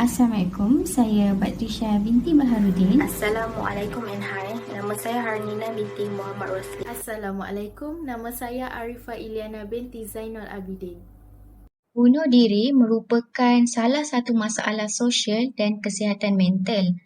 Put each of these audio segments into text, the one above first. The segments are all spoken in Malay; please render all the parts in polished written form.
Assalamualaikum, saya Batrisha binti Baharudin. Assalamualaikum and hi. Nama saya Harnina binti Muhammad Rosli. Assalamualaikum, nama saya Arifah Iliana binti Zainal Abidin. Bunuh diri merupakan salah satu masalah sosial dan kesihatan mental.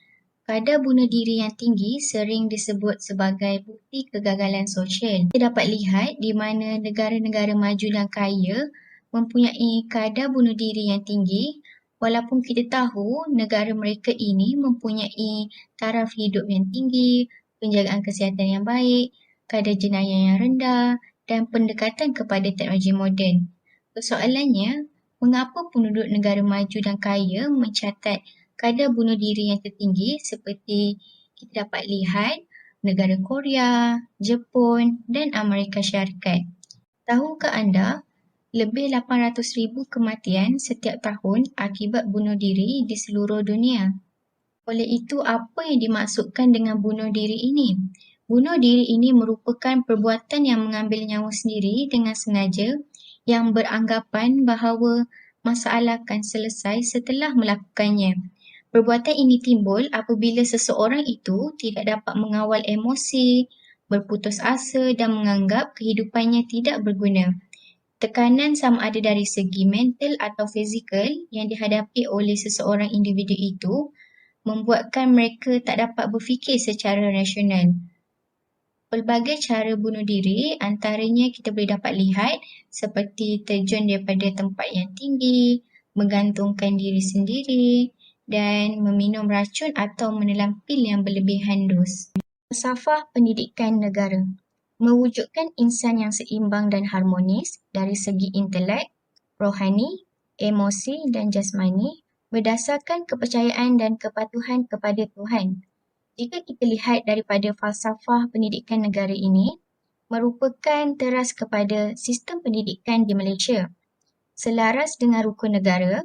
Kadar bunuh diri yang tinggi sering disebut sebagai bukti kegagalan sosial. Kita dapat lihat di mana negara-negara maju dan kaya mempunyai kadar bunuh diri yang tinggi, walaupun kita tahu negara mereka ini mempunyai taraf hidup yang tinggi, penjagaan kesihatan yang baik, kadar jenayah yang rendah dan pendekatan kepada teknologi moden. Persoalannya, mengapa penduduk negara maju dan kaya mencatat kadar bunuh diri yang tertinggi seperti kita dapat lihat negara Korea, Jepun dan Amerika Syarikat? Tahukah anda, lebih 800,000 kematian setiap tahun akibat bunuh diri di seluruh dunia. Oleh itu, apa yang dimaksudkan dengan bunuh diri ini? Bunuh diri ini merupakan perbuatan yang mengambil nyawa sendiri dengan sengaja yang beranggapan bahawa masalah akan selesai setelah melakukannya. Perbuatan ini timbul apabila seseorang itu tidak dapat mengawal emosi, berputus asa dan menganggap kehidupannya tidak berguna. Tekanan sama ada dari segi mental atau fizikal yang dihadapi oleh seseorang individu itu membuatkan mereka tak dapat berfikir secara rasional. Pelbagai cara bunuh diri antaranya kita boleh dapat lihat seperti terjun daripada tempat yang tinggi, menggantungkan diri sendiri dan meminum racun atau menelan pil yang berlebihan dos. Falsafah pendidikan negara mewujudkan insan yang seimbang dan harmonis dari segi intelek, rohani, emosi dan jasmani berdasarkan kepercayaan dan kepatuhan kepada Tuhan. Jika kita lihat daripada falsafah pendidikan negara ini, merupakan teras kepada sistem pendidikan di Malaysia. Selaras dengan rukun negara,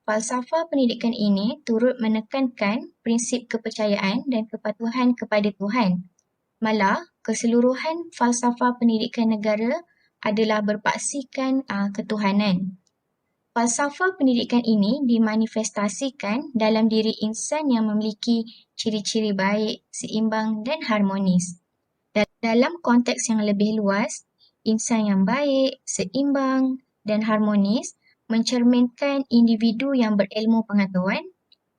falsafah pendidikan ini turut menekankan prinsip kepercayaan dan kepatuhan kepada Tuhan. Malah, keseluruhan falsafah pendidikan negara adalah berpaksikan ketuhanan. Falsafah pendidikan ini dimanifestasikan dalam diri insan yang memiliki ciri-ciri baik, seimbang dan harmonis. Dalam konteks yang lebih luas, insan yang baik, seimbang dan harmonis mencerminkan individu yang berilmu pengetahuan,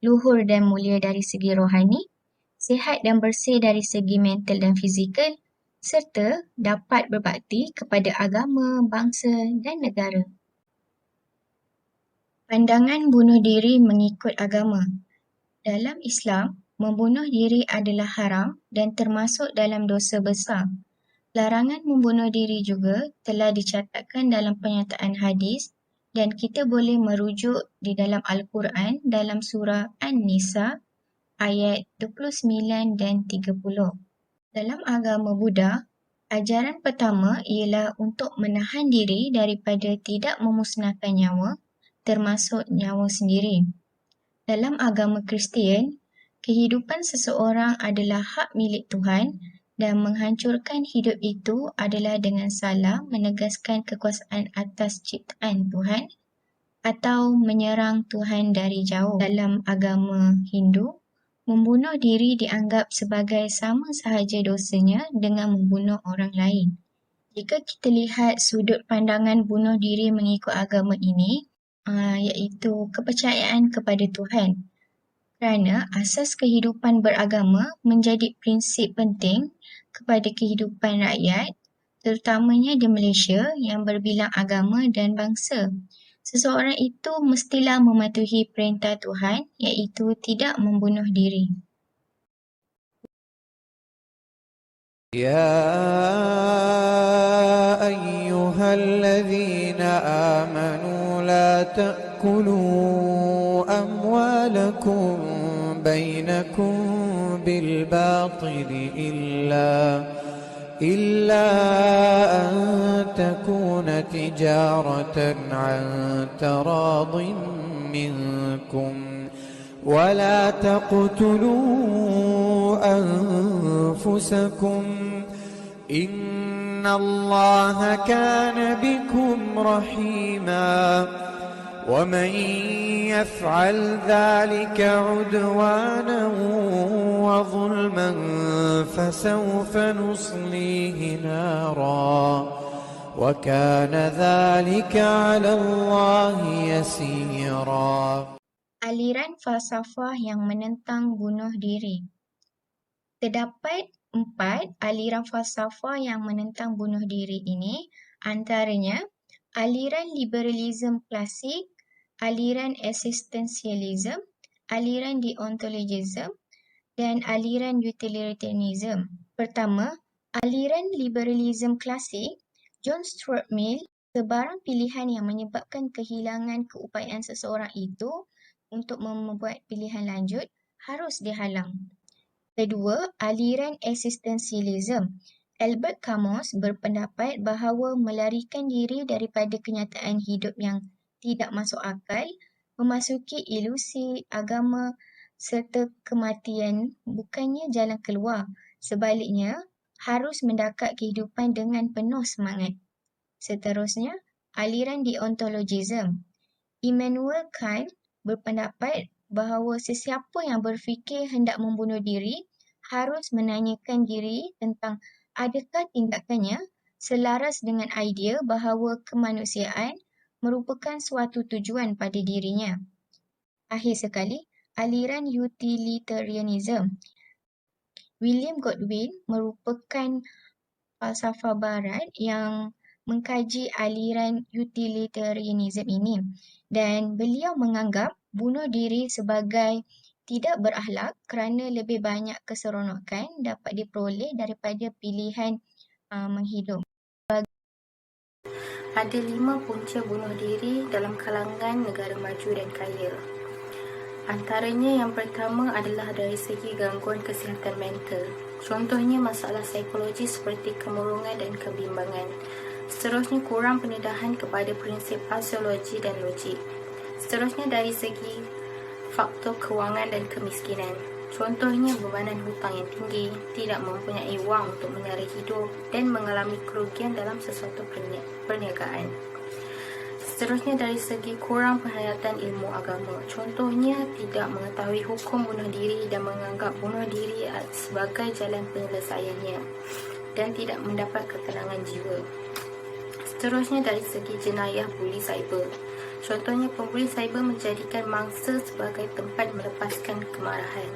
luhur dan mulia dari segi rohani, sihat dan bersih dari segi mental dan fizikal, serta dapat berbakti kepada agama, bangsa dan negara. Pandangan bunuh diri mengikut agama. Dalam Islam, membunuh diri adalah haram dan termasuk dalam dosa besar. Larangan membunuh diri juga telah dicatatkan dalam pernyataan hadis dan kita boleh merujuk di dalam Al-Quran dalam surah An-Nisa ayat 29 dan 30. Dalam agama Buddha, ajaran pertama ialah untuk menahan diri daripada tidak memusnahkan nyawa, termasuk nyawa sendiri. Dalam agama Kristian, kehidupan seseorang adalah hak milik Tuhan dan menghancurkan hidup itu adalah dengan salah menegaskan kekuasaan atas ciptaan Tuhan atau menyerang Tuhan dari jauh. Dalam agama Hindu, membunuh diri dianggap sebagai sama sahaja dosanya dengan membunuh orang lain. Jika kita lihat sudut pandangan bunuh diri mengikut agama ini, iaitu kepercayaan kepada Tuhan. Kerana asas kehidupan beragama menjadi prinsip penting kepada kehidupan rakyat, terutamanya di Malaysia yang berbilang agama dan bangsa. Seseorang itu mestilah mematuhi perintah Tuhan iaitu tidak membunuh diri. Ya ayyuhalladzina amanu la ta'kulu amwalakum bainakum bil batili إلا أن تكون تجارة عن تراض منكم ولا تقتلوا أنفسكم إن الله كان بكم رحيما ومن يفعل ذلك عدوانا وظلما فسوف نصليه نارا وكان ذلك على الله يسيرا. Aliran falsafah yang menentang bunuh diri. Terdapat 4 aliran falsafah yang menentang bunuh diri ini, antaranya aliran liberalisme klasik, aliran existentialism, aliran deontologism dan aliran utilitarianism. Pertama, aliran liberalisme klasik. John Stuart Mill, sebarang pilihan yang menyebabkan kehilangan keupayaan seseorang itu untuk membuat pilihan lanjut harus dihalang. Kedua, aliran existentialism. Albert Camus berpendapat bahawa melarikan diri daripada kenyataan hidup yang tidak masuk akal, memasuki ilusi agama serta kematian bukannya jalan keluar. Sebaliknya, harus mendakat kehidupan dengan penuh semangat. Seterusnya, aliran deontologism. Immanuel Kant berpendapat bahawa sesiapa yang berfikir hendak membunuh diri harus menanyakan diri tentang adakah tindakannya selaras dengan idea bahawa kemanusiaan merupakan suatu tujuan pada dirinya. Akhir sekali, aliran utilitarianism. William Godwin merupakan falsafah barat yang mengkaji aliran utilitarianism ini dan beliau menganggap bunuh diri sebagai tidak berakhlak kerana lebih banyak keseronokan dapat diperoleh daripada pilihan menghidup. Ada 5 punca bunuh diri dalam kalangan negara maju dan kaya. Antaranya yang pertama adalah dari segi gangguan kesihatan mental. Contohnya masalah psikologi seperti kemurungan dan kebimbangan. Seterusnya kurang pendedahan kepada prinsip aksiologi dan logik. Seterusnya dari segi faktor kewangan dan kemiskinan. Contohnya bebanan hutang yang tinggi, tidak mempunyai wang untuk menyara hidup dan mengalami kerugian dalam sesuatu perniagaan. Seterusnya dari segi kurang penghayatan ilmu agama. Contohnya tidak mengetahui hukum bunuh diri dan menganggap bunuh diri sebagai jalan penyelesaiannya dan tidak mendapat ketenangan jiwa. Seterusnya dari segi jenayah buli cyber. Contohnya pembuli cyber menjadikan mangsa sebagai tempat melepaskan kemarahan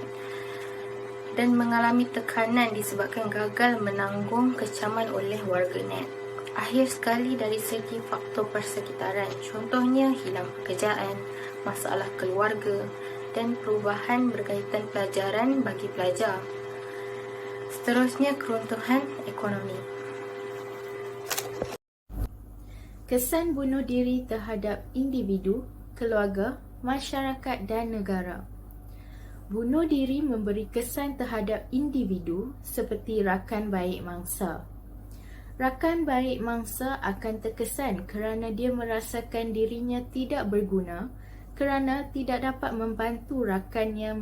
dan mengalami tekanan disebabkan gagal menanggung kecaman oleh warganet. Akhir sekali dari segi faktor persekitaran, contohnya hilang pekerjaan, masalah keluarga dan perubahan berkaitan pelajaran bagi pelajar. Seterusnya keruntuhan ekonomi. Kesan bunuh diri terhadap individu, keluarga, masyarakat dan negara. Bunuh diri memberi kesan terhadap individu seperti rakan baik mangsa. Rakan baik mangsa akan terkesan kerana dia merasakan dirinya tidak berguna kerana tidak dapat membantu rakannya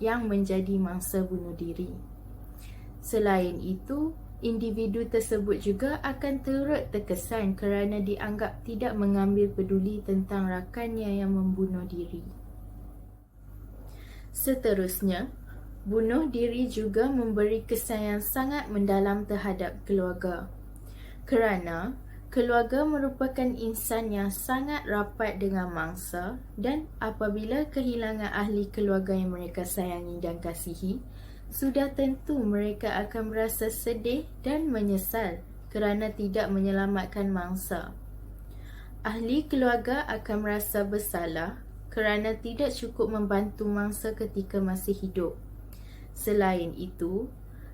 yang menjadi mangsa bunuh diri. Selain itu, individu tersebut juga akan turut terkesan kerana dianggap tidak mengambil peduli tentang rakannya yang membunuh diri. Seterusnya, bunuh diri juga memberi kesan yang sangat mendalam terhadap keluarga. Kerana keluarga merupakan insan yang sangat rapat dengan mangsa dan apabila kehilangan ahli keluarga yang mereka sayangi dan kasihi, sudah tentu mereka akan merasa sedih dan menyesal kerana tidak menyelamatkan mangsa. Ahli keluarga akan merasa bersalah kerana tidak cukup membantu mangsa ketika masih hidup. Selain itu,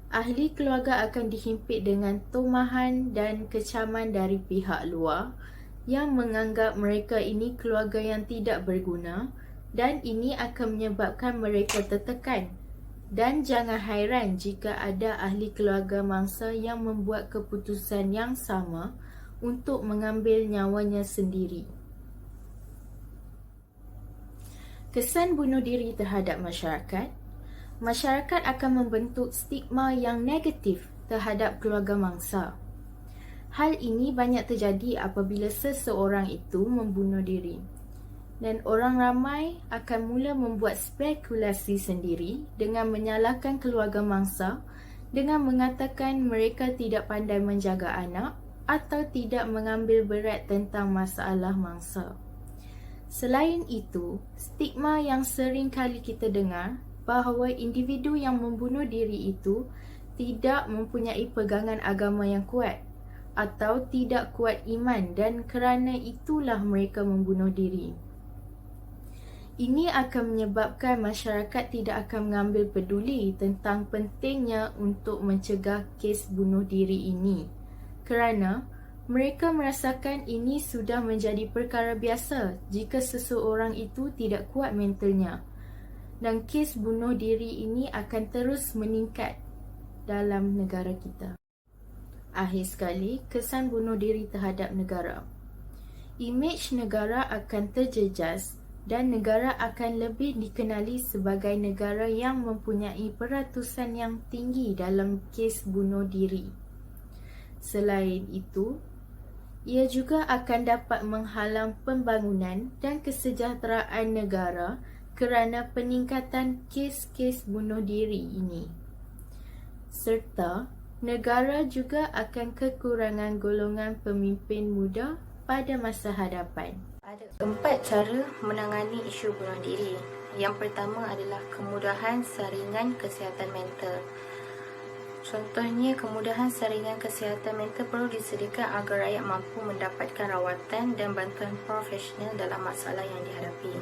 ahli keluarga akan dihimpit dengan tomahan dan kecaman dari pihak luar yang menganggap mereka ini keluarga yang tidak berguna dan ini akan menyebabkan mereka tertekan. Dan jangan hairan jika ada ahli keluarga mangsa yang membuat keputusan yang sama untuk mengambil nyawanya sendiri. Kesan bunuh diri terhadap masyarakat. Masyarakat akan membentuk stigma yang negatif terhadap keluarga mangsa. Hal ini banyak terjadi apabila seseorang itu membunuh diri. dan orang ramai akan mula membuat spekulasi sendiri dengan menyalahkan keluarga mangsa dengan mengatakan mereka tidak pandai menjaga anak atau tidak mengambil berat tentang masalah mangsa. Selain itu, stigma yang sering kali kita dengar bahawa individu yang membunuh diri itu tidak mempunyai pegangan agama yang kuat atau tidak kuat iman dan kerana itulah mereka membunuh diri. Ini akan menyebabkan masyarakat tidak akan mengambil peduli tentang pentingnya untuk mencegah kes bunuh diri ini kerana mereka merasakan ini sudah menjadi perkara biasa jika seseorang itu tidak kuat mentalnya dan kes bunuh diri ini akan terus meningkat dalam negara kita. Akhir sekali, kesan bunuh diri terhadap negara. Imej negara akan terjejas dan negara akan lebih dikenali sebagai negara yang mempunyai peratusan yang tinggi dalam kes bunuh diri. Selain itu, ia juga akan dapat menghalang pembangunan dan kesejahteraan negara kerana peningkatan kes-kes bunuh diri ini. Serta, negara juga akan kekurangan golongan pemimpin muda pada masa hadapan. Ada 4 cara menangani isu bunuh diri. Yang pertama adalah kemudahan saringan kesihatan mental. Contohnya, kemudahan saringan kesihatan mental perlu disediakan agar rakyat mampu mendapatkan rawatan dan bantuan profesional dalam masalah yang dihadapi.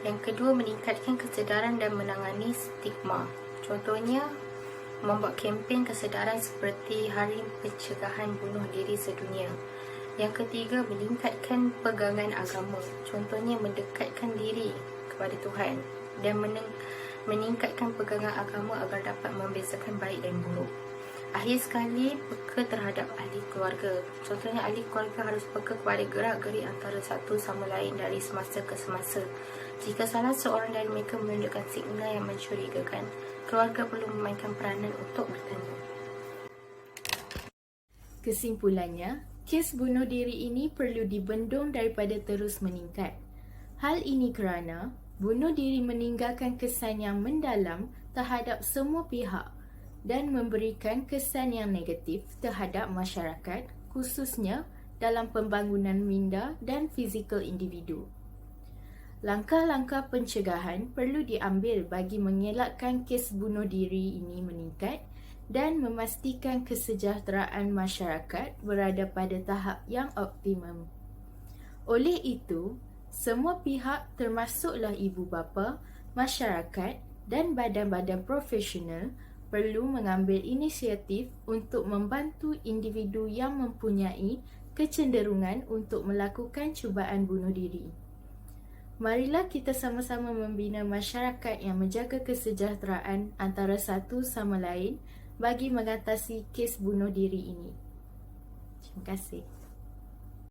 Yang kedua, meningkatkan kesedaran dan menangani stigma. Contohnya, membuat kempen kesedaran seperti Hari Pencegahan Bunuh Diri Sedunia. Yang ketiga, meningkatkan pegangan agama. Contohnya, mendekatkan diri kepada Tuhan dan meningkatkan pegangan agama agar dapat membezakan baik dan buruk. Akhir sekali, peka terhadap ahli keluarga. Contohnya, ahli keluarga harus peka kepada gerak-gerik antara satu sama lain dari semasa ke semasa. Jika salah seorang dari mereka menunjukkan signal yang mencurigakan, keluarga perlu memainkan peranan untuk bertanya. Kesimpulannya, kes bunuh diri ini perlu dibendung daripada terus meningkat. Hal ini kerana bunuh diri meninggalkan kesan yang mendalam terhadap semua pihak dan memberikan kesan yang negatif terhadap masyarakat, khususnya dalam pembangunan minda dan fizikal individu. Langkah-langkah pencegahan perlu diambil bagi mengelakkan kes bunuh diri ini meningkat dan memastikan kesejahteraan masyarakat berada pada tahap yang optimum. Oleh itu, semua pihak termasuklah ibu bapa, masyarakat dan badan-badan profesional perlu mengambil inisiatif untuk membantu individu yang mempunyai kecenderungan untuk melakukan cubaan bunuh diri. Marilah kita sama-sama membina masyarakat yang menjaga kesejahteraan antara satu sama lain bagi mengatasi kes bunuh diri ini. Terima kasih.